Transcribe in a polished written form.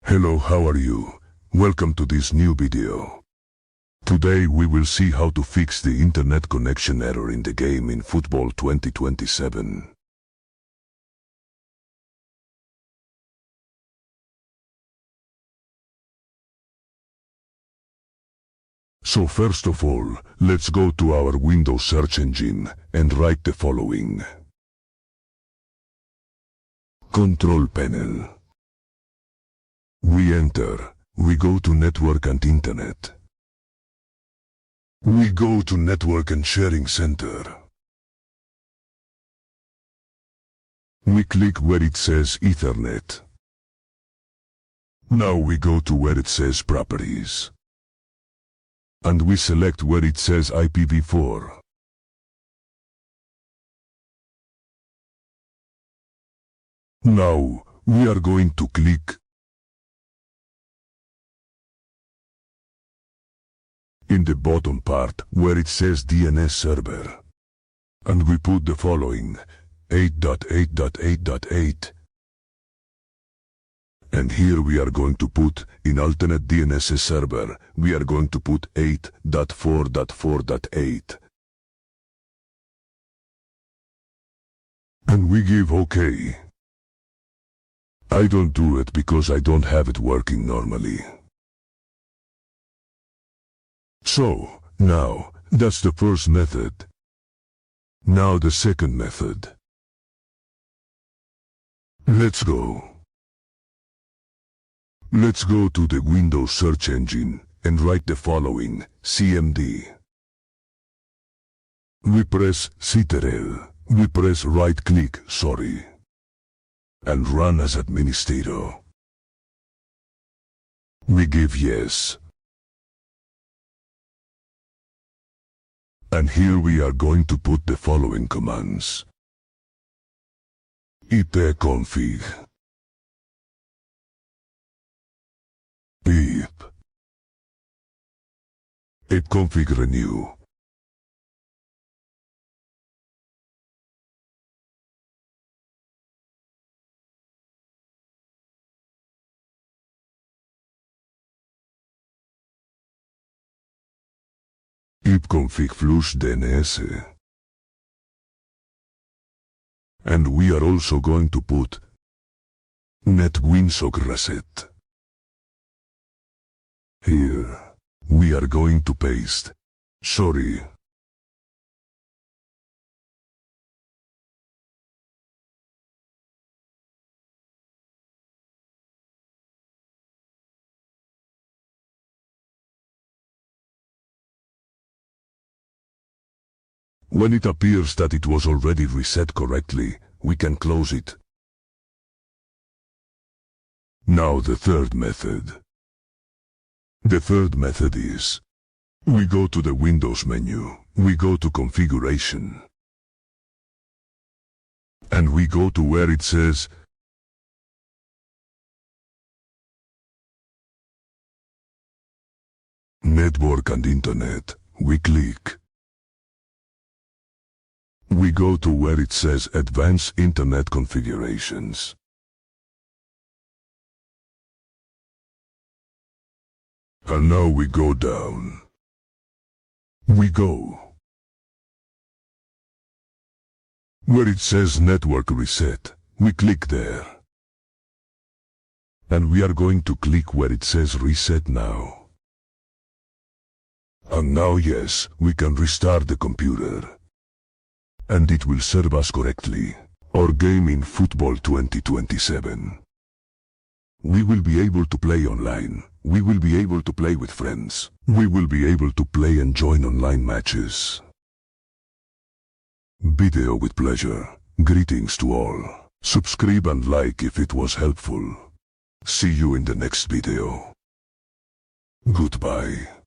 Hello, how are you? Welcome to this new video. Today we will see how to fix the internet connection error in the game in Football 2027. So first of all, let's go to our Windows search engine and write the following. Control panel. We enter. We go to Network and Internet. We go to Network and Sharing Center. We click where it says Ethernet. Now we go to where it says Properties. And we select where it says IPv4. Now, we are going to click in the bottom part where it says DNS server. And we put the following 8.8.8.8. And here we are going to put in alternate DNS server, we are going to put 8.4.4.8. And we give OK. I don't do it because I don't have it working normally. So, now, that's the first method. Now the second method. Let's go. Let's go to the Windows search engine and write the following, CMD. We press Ctrl. We press right click, and run as administrator. We give yes. And here we are going to put the following commands. ipconfig. Pip. ipconfig renew. ipconfig flush DNS. And we are also going to put netwinsock reset. Here, we are going to paste. When it appears that it was already reset correctly, we can close it. Now the third method. The third method is, we go to the Windows menu, we go to Configuration, and we go to where it says Network and Internet. We click. We go to where it says Advanced Internet Configurations. And now we go down. We go where it says Network Reset. We click there. And we are going to click where it says Reset Now. And now yes, we can restart the computer. And it will serve us correctly. Our game in Football 2027. We will be able to play online. We will be able to play with friends. We will be able to play and join online matches. Video with pleasure. Greetings to all. Subscribe and like if it was helpful. See you in the next video. Goodbye.